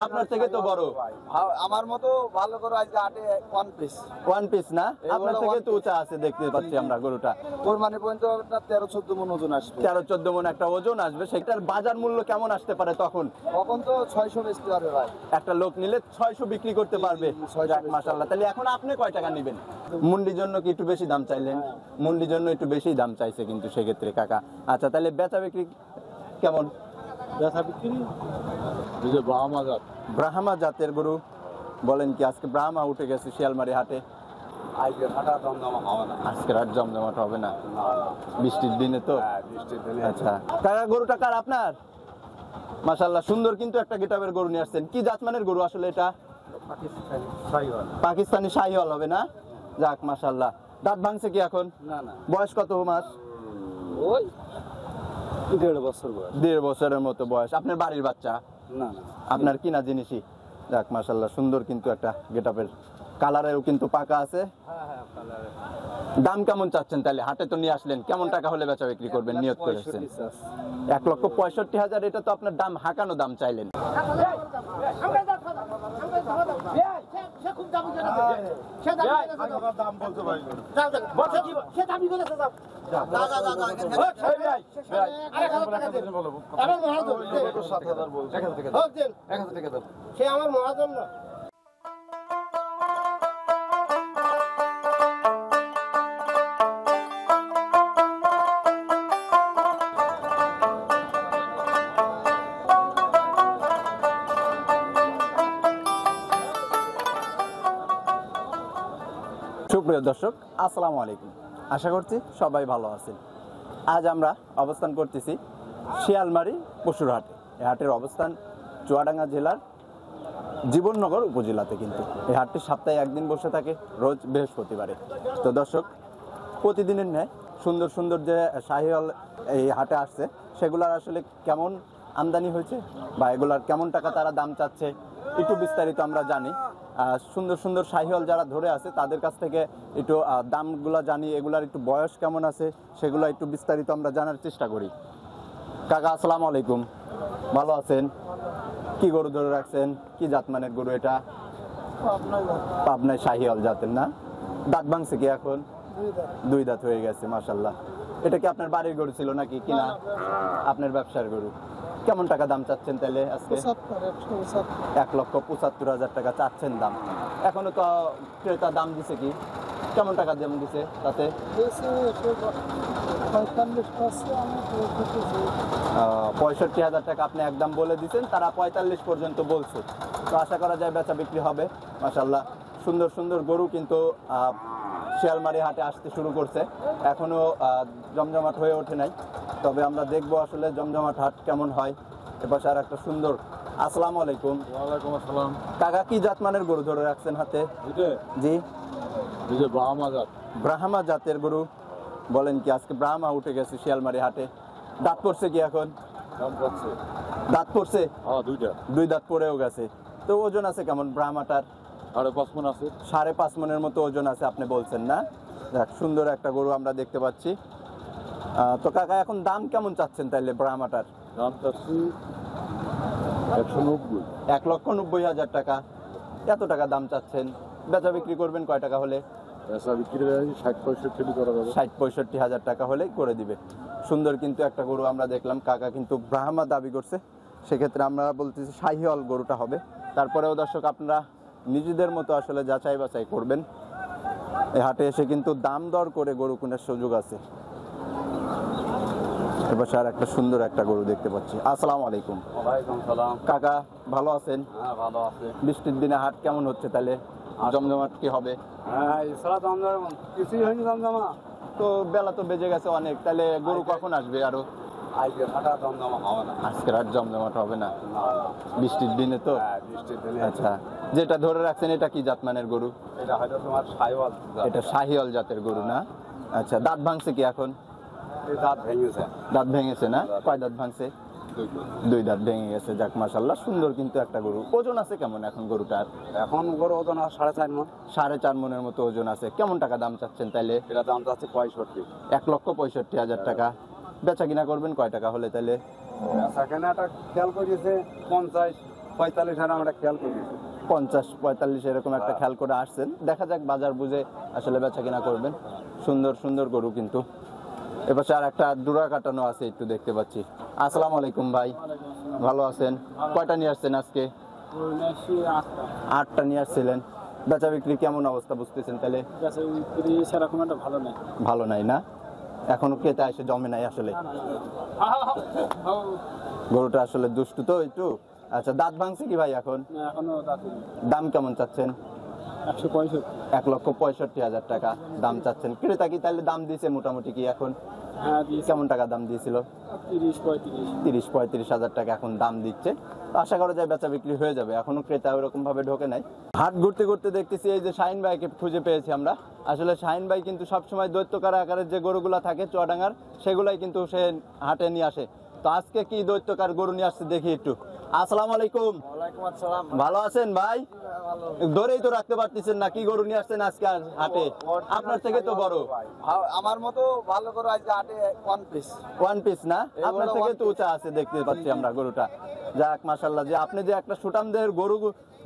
আপনার থেকে তো বড়। আমার মতো ভালো করে আজকে হাটে ওয়ান পিস না, আপনার থেকে তো উঁচা আছে দেখতে পাচ্ছি আমরা গরুটা। কোরবানি পর্যন্ত 13-14 মণ ওজন আসবে। 13-14 মণ একটা ওজন আসবে। সেটার বাজার মূল্য কেমন আসতে পারে তখন? তখন তো 600 বেচতে পারবে ভাই। একটা লোক নিলে 600 বিক্রি করতে পারবে। মাশাআল্লাহ। তাহলে এখন আপনি কয় টাকা নেবেন? মুন্ডির জন্য কি একটু বেশি দাম চাইলেন? মুন্ডির জন্য একটু বেশি দাম চাইছে কিন্তু সেক্ষেত্রে কাকা। আচ্ছা, তাহলে বেচা বিক্রি কেমন? বেচা বিক্রি ব্রাহ্মা জাতের গরু বলেন কি? আজকে ব্রাহ্মা উঠে গেছে শিয়ালমারি হাটে। আজকে হাটা জমজমা হবে না। আজকে রাত জমজমাট হবে না, বৃষ্টির দিনে তো। বৃষ্টির দিনে। আচ্ছা কাকা, গরুটা কার আপনার? মাশাআল্লাহ, সুন্দর কিন্তু একটা গেটাবের গরু নিয়ে আসছেন। কি জাতমানের গরু আসলে এটা? পাকিস্তানি শাহিওয়াল হবে না? যাক মাশাআল্লাহ। দাঁত ভাঙছে কি এখন? না না। বয়স কত মাস? ওই 1.5 বছর বয়স। 1.5 বছরের মতো বয়স। আপনার বাড়ির বাচ্চা? না না, আপনার কিনা জিনিসই। যাক মাশাআল্লাহ, সুন্দর কিন্তু একটা গেটাবের, কালারেও কিন্তু পাকা আছে। দাম কেমন চাচ্ছেন তাহলে? হাটে তো নিয়ে আসলেন, কেমন টাকা হলে বেচা বিক্রি করবেন নিয়ত করেছেন? 1,65,000। এটা তো আপনার দাম হাঁকানো দাম চাইলেন। সে আমার মহাজন না। সুপ্রিয় দর্শক, আসসালামু আলাইকুম। আশা করছি সবাই ভালো আছেন। আজ আমরা অবস্থান করতেছি শিয়ালমারি পশুর হাটে। এই হাটের অবস্থান চুয়াডাঙ্গা জেলার জীবননগর উপজেলাতে। কিন্তু এই হাটটি সপ্তাহে একদিন বসে থাকে, রোজ বৃহস্পতিবারে। তো দর্শক, প্রতিদিনের ন্যায় সুন্দর সুন্দর যে শাহিওয়াল এই হাটে আসছে, সেগুলার আসলে কেমন আমদানি হয়েছে বা এগুলার কেমন টাকা তারা দাম চাচ্ছে একটু বিস্তারিত আমরা জানি। সুন্দর সুন্দর শাহিওয়াল যারা ধরে আছে তাদের কাছ থেকে একটু দামগুলো জানি, এগুলার একটু বয়স কেমন আছে সেগুলো একটু বিস্তারিত আমরা জানার চেষ্টা করি। কাকা আসসালামু আলাইকুম, ভালো আছেন? কি গরু ধরে রাখছেন? কি জাতমানের গরু এটা? পাবনায় শাহিওয়াল জাতের না? দাঁত ভাঙছে কি এখন? 2 দাঁত হয়ে গেছে মাশাআল্লাহ। এটা কি আপনার বাড়ির গরু ছিল নাকি কিনা? আপনার ব্যবসার গরু। কেমন টাকা দাম চাচ্ছেন তাহলে আজকে? 1,75,000 টাকা চাচ্ছেন দাম। এখনো তো ক্রেতা দাম দিছে কি? কেমন টাকা দাম দিছে তাতে? 65,000 টাকা আপনি একদম বলে দিচ্ছেন, তারা 45 পর্যন্ত বলছে। তো আশা করা যায় বেচা বিক্রি হবে মাশাআল্লাহ। সুন্দর সুন্দর গরু কিন্তু শিয়ালমারি হাটে আসতে শুরু করছে, এখনো জমজমাট হয়ে ওঠে নাই। তবে আমরা দেখবো আসলে জমজমাট হাট কেমন হয়। এপাশে আর একটা সুন্দর। আসসালামু আলাইকুম। ওয়ালাইকুম আসসালাম। কাকা, কি জাতমানের গরু ধরে রাখছেন হাতে? জি, ব্রাহ্মা জাতের গরু বলেন কি? আজকে ব্রাহ্মা উঠে গেছে শিয়ালমারি হাটে। দাঁত পড়ছে কি এখন? দাঁত পড়ছে? 2 দাঁত পড়েও গেছে। তো ওজন আছে কেমন ব্রাহ্মাটার? 5.5 মণ আছে। 5.5 মণের মতো ওজন আছে আপনি বলছেন না? দেখ, সুন্দর একটা গরু আমরা দেখতে পাচ্ছি। তো কাকা, এখন দাম কেমন চাচ্ছেন তাইলে ব্রাহ্মাটার? দাম চাচ্ছি 190। 1,90,000 টাকা। এত টাকা দাম চাচ্ছেন, বেচা বিক্রি করবেন কয় টাকা হলে? বেচা বিক্রি 60-65 করা যাবে। 60-65,000 টাকা হলেই করে দিবে। সুন্দর কিন্তু একটা গরু আমরা দেখলাম। কাকা কিন্তু ব্রাহ্মা দাবি করছে, সেক্ষেত্রে আমরা বলতেছি শাহিওয়াল গরুটা হবে। তারপরেও দর্শক, আপনারা নিজেদের মতো আসলে যাচাই বাছাই করবেন। এই হাটে এসে কিন্তু দাম দর করে গরু কেনার সুযোগ আছে। এবার আর একটা সুন্দর একটা গরু দেখতে পাচ্ছি। আসসালামু আলাইকুম। ওয়ালাইকুম সালাম। কাকা, ভালো আছেন? হ্যাঁ, ভালো আছে। বৃষ্টির দিনে হাট কেমন হচ্ছে তাহলে? জমজমাট কি হবে? হ্যাঁ, এছাড়া জমজমা কিছুই হয়নি। জমজমা তো বেলা তো বেজে গেছে অনেক, তাহলে গরু কখন আসবে আরো? আজকে হাটা জমজমা হবে না। আজকে রাত জমজমাট হবে না, বৃষ্টির দিনে তো। বৃষ্টির দিনে। আচ্ছা, যেটা ধরে রাখছেন এটা কি জাতমানের গরু? এটা হয়তো তোমার শাহিওয়াল। এটা শাহিওয়াল জাতের গরু না? আচ্ছা, দাঁত ভাঙছে কি এখন? দাঁত ভেঙেছে। দাঁত ভেঙেছে না? কয় দাঁত ভাঙছে? 2 দাঁত ভেঙে গেছে। যাক মাশাআল্লাহ, সুন্দর কিন্তু একটা গরু। ওজন আছে কেমন এখন গরুটার? এখন গরু ওজন 4.5 মণ। 4.5 মণের মতো ওজন আছে। কেমন টাকা দাম চাচ্ছেন তাইলে? এটা দাম চাচ্ছে 65। 1,65,000 টাকা। বেচা কিনা করবেন কয় টাকা হলে তাইলে? সেখানে একটা খেয়াল করেছে 50। 45 আমরা খেয়াল করি। 50-45 এরকম একটা খেয়াল করে আসছেন। দেখা যাক বাজার বুঝে আসলে বেচা কিনা করবেন। সুন্দর সুন্দর গরু কিন্তু। এপাশে আর একটা ডুরা কাটানো আছে একটু দেখতে পাচ্ছি। আসসালামু আলাইকুম ভাই, ভালো আছেন? কয়টা নিয়ে আসছেন আজকে? 8টা নিয়ে আসছিলেন। বেচা বিক্রি কেমন অবস্থা বুঝতেছেন তাহলে? সেরকম একটা ভালো নেই। ভালো নাই না, এখনো ক্রেতা এসে জমে নাই আসলে। গরুটা আসলে দুষ্টু তো একটু। আচ্ছা, দাঁত ভাঙছে কি ভাই এখন? এখনো দাম কেমন চাচ্ছেন? 165। 1,65,000 টাকা দাম চাচ্ছেন। ক্রেতা কি তাহলে দাম দিয়েছে মোটামুটি কি এখন? হ্যাঁ দিয়েছে। কেমন টাকা দাম দিয়েছিল? 30-35। 30-35,000 টাকা এখন দাম দিচ্ছে। তো আশা করা যায় বেচা বিক্রি হয়ে যাবে। এখনো ক্রেতা ওরকম ভাবে ঢোকে নাই। হাট ঘুরতে ঘুরতে দেখতেছি এই যে শাহিন ভাইকে খুঁজে পেয়েছি আমরা। আসলে শাহিন ভাই কিন্তু সবসময় দৈত্যকার আকারের যে গরুগুলা থাকে চুয়াডাঙ্গার, সেগুলাই কিন্তু সে হাটে নিয়ে আসে। তো আজকে কি দৈত্যকার গরু নিয়ে আসছে দেখি একটু। আসসালামু আলাইকুম। ওয়ালাইকুম আসসালাম। ভালো আছেন ভাই? ধরেই তো রাখতে পারতেছেন না, কি গরু নিয়ে আসছেন আজকে হাটে? আপনার থেকে তো বড়। আমার মতো ভালো করে আজকে হাটে ওয়ান পিস। ওয়ান পিস না, আপনার থেকে তো উঁচা আছে দেখতে পাচ্ছি আমরা গরুটা। যাক মাশাআল্লাহ, যে আপনি যে একটা সুটামদের গরু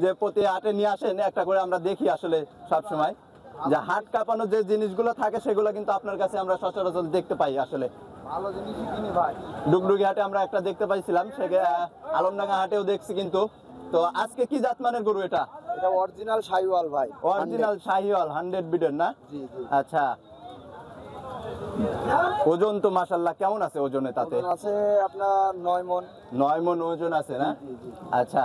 যে প্রতি হাটে নিয়ে আসেন একটা করে আমরা দেখি আসলে সব সময়, যে হাট কাঁপানো যে জিনিসগুলো থাকে সেগুলো কিন্তু আপনার কাছে আমরা সচরাচর দেখতে পাই আসলে। ভালো জিনিসই কিনি ভাই। ডুগডুগি হাটে আমরা একটা দেখতে পাইছিলাম, সে আলমডাঙ্গা হাটেও দেখছি কিন্তু। তো আজকে কি জাতমানের গরু এটা? এটা অরিজিনাল শাহিওয়াল ভাই। অরিজিনাল শাহিওয়াল 100 বিডের না? জি জি। আচ্ছা, ওজন তো মাশাআল্লাহ কেমন আছে ওজনে তাতে? ওজন আছে আপনার 9 মণ। 9 মণ ওজন আছে না? জি জি। আচ্ছা,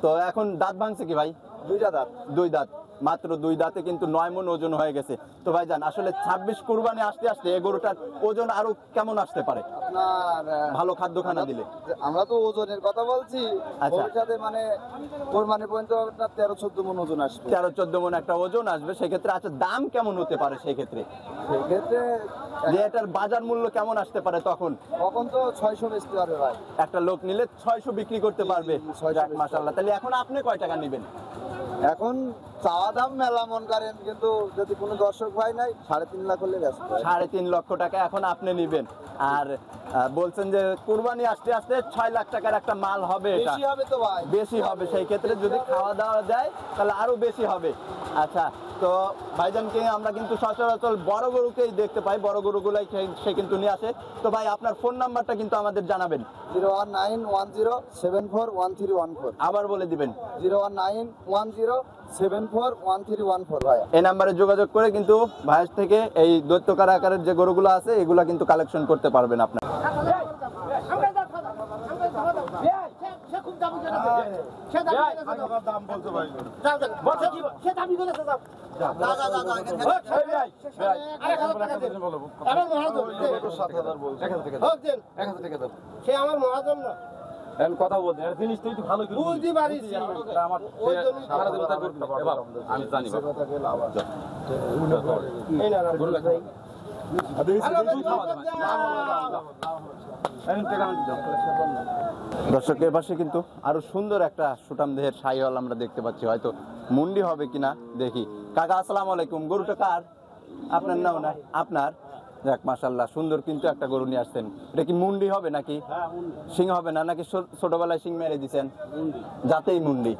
তো এখন দাঁত ভাঙছে কি ভাই? দুইটা দাঁত। 2 দাঁত, মাত্র 2 দাঁতে কিন্তু 9 মণ ওজন হয়ে গেছে। তো ভাইজান আসলে 26 কুরবানি আসতে আসতে এই গরুটার ওজন আরো কেমন আসতে পারে আপনার ভালো খাদ্য খানা দিলে? আমরা তো ওজনের কথা বলছি। আচ্ছা। ভবিষ্যতে মানে কোরবানি পর্যন্ত আপনার 13-14 মণ ওজন আসবে। 13-14 মণ একটা ওজন আসবে সেক্ষেত্রে। আচ্ছা, দাম কেমন হতে পারে সেই ক্ষেত্রে? সেক্ষেত্রে যে এটার বাজার মূল্য কেমন আসতে পারে তখন? তখন তো 600 বেচতে পারবে ভাই। একটা লোক নিলে 600 বিক্রি করতে পারবে। 600 যাক মাশাআল্লাহ, তাহলে এখন আপনি কয় টাকা নেবেন? এখন চাওয়া দাম মেলা মন করেন, কিন্তু যদি কোনো দর্শক ভাই নাই 3.5 লাখ হলে ব্যস্ত। 3.5 লক্ষ টাকা এখন আপনি নেবেন। আর বলছেন যে কুরবানি আসতে আসতে 6 লাখ টাকার একটা মাল হবে। এটা বেশি হবে তো ভাই। বেশি হবে, সেই ক্ষেত্রে যদি খাওয়া দাওয়া দেয় তাহলে আরো বেশি হবে। আচ্ছা, তো ভাইজানকে আমরা কিন্তু সচরাচর বড় গরুকেই দেখতে পাই, বড় গরুগুলাই সে কিন্তু নিয়ে আসে। তো ভাই আপনার ফোন নাম্বারটা কিন্তু আমাদের জানাবেন। 01910741314। আবার বলে দিবেন। 01910741314 ভাই। এই নাম্বারে যোগাযোগ করে কিন্তু ভাইয়ের থেকে এই দৈত্যকার আকারের যে গরুগুলো আছে এগুলা কিন্তু কালেকশন করতে পারবেন আপনার। সে আমার মহাজন না। কথা বলতে জিনিস তো একটু ভালো করে বুঝতে পারিস আমার সারা দিন তা করতে পারবো। আমি জানি এই না দর্শকের পাশে কিন্তু আরো সুন্দর একটা সুটাম দেহের শাহিওয়াল আমরা দেখতে পাচ্ছি, হয়তো মুন্ডি হবে কিনা দেখি। কাকা আসসালামু আলাইকুম। গরুটা কার? আপনার নাও না? আপনার। যাক মাশাআল্লাহ, সুন্দর কিন্তু একটা গরু নিয়ে আসছেন। এটা কি মুন্ডি হবে নাকি সিং হবে না, নাকি ছোটবেলায় সিং মেরে দিছেন? যাতেই মুন্ডি।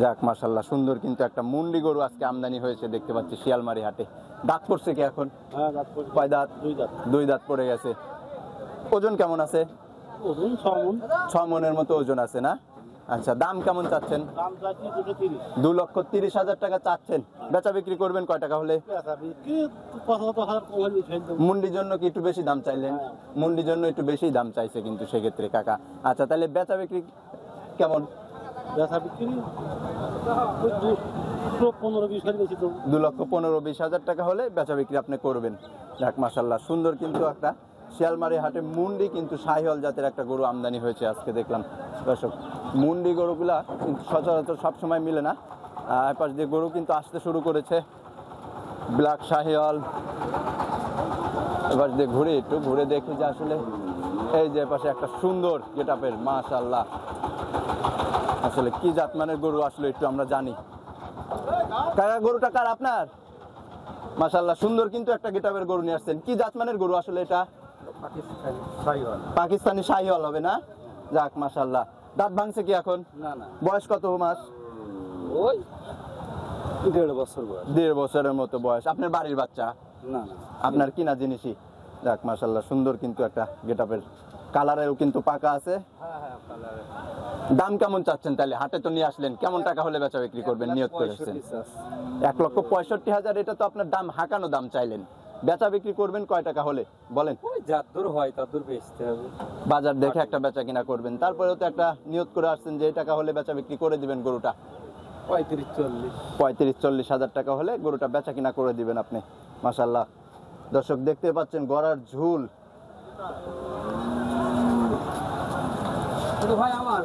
যাক মাশাআল্লাহ, সুন্দর কিন্তু একটা মুন্ডি গরু আজকে আমদানি হয়েছে দেখতে পাচ্ছি শিয়ালমারি হাটে। দাঁত পড়ছে কি এখন? হ্যাঁ দাঁত পড়ে। কয় দাঁত? 2 দাঁত। 2 দাঁত পড়ে গেছে। ওজন কেমন আছে? ওজন 6 মণ। 6 মণের মতো ওজন আছে না? আচ্ছা, দাম কেমন চাচ্ছেন? দাম চাচ্ছি 230। 2,30,000 টাকা চাচ্ছেন। বেচা বিক্রি করবেন কয় টাকা হলে? কি 75,000 কম হলে ছেড়ে দেব। মুন্ডির জন্য কি একটু বেশি দাম চাইলেন? মুন্ডির জন্য একটু বেশি দাম চাইছে কিন্তু সেক্ষেত্রে কাকা। আচ্ছা, তাহলে বেচা বিক্রি কেমন? বেচা বিক্রি 15-20 খালি বেশি দেবো। 2,15,000-20,000 টাকা হলে বেচা বিক্রি আপনি করবেন। যাক মাশাআল্লাহ, সুন্দর কিন্তু একটা শিয়ালমারি হাটে মুন্ডি কিন্তু শাহিওয়াল জাতের একটা গরু আমদানি হয়েছে আজকে দেখলাম। দর্শক, মুন্ডি গরুগুলা কিন্তু সচরাচর সবসময় মিলে না। এপাশ দিয়ে গরু কিন্তু আসতে শুরু করেছে। ব্ল্যাক শাহিওয়াল। এবার দিয়ে ঘুরে দেখি যে আসলে এই যে পাশে একটা সুন্দর গেটআপের মাশাআল্লাহ, আসলে কি জাতমানের গরু আসলে একটু আমরা জানি। কাকা গরুটা কার? আপনার? মাশাআল্লাহ, সুন্দর কিন্তু একটা গেটআপের গরু নিয়ে আসছেন। কি জাতমানের গরু আসলে এটা? পাকিস্তানি শাহিওয়াল হবে না? যাক মাশাআল্লাহ, দাঁত ভাঙছে কি এখন? না না, বয়স কত মাস? ওই 1.5 বছর বয়স। 1.5 বছরের মতো বয়স। আপনার বাড়ির বাচ্চা? না না, আপনার কিনা জিনিসই? যাক মাশাআল্লাহ, সুন্দর কিন্তু একটা গেটআপের, কালারেও কিন্তু পাকা আছে। হ্যাঁ হ্যাঁ, কালারে দাম কেমন চাচ্ছেন তাহলে? হাটে তো নিয়ে আসলেন, কেমন টাকা হলে বেচা বিক্রি করবেন নিয়ত করেছেন? 1,65,000। এটা তো আপনার দাম, হাঁকানো দাম চাইলেন। বেচা বিক্রি করবেন কয় টাকা হলে বলেন? ওই যাদুর হয় তাদুর বেচতে হবে। বাজার দেখে একটা বেচা কিনা করবেন, তারপরেও তো একটা নিয়ত করে আসছেন যে এই টাকা হলে বেচা বিক্রি করে দিবেন গরুটা। 35-40 হাজার টাকা হলে গরুটা বেচা কিনা করে দিবেন আপনি। মাশাআল্লাহ, দর্শক দেখতে পাচ্ছেন গড়ার ঝুল। ভাই আমার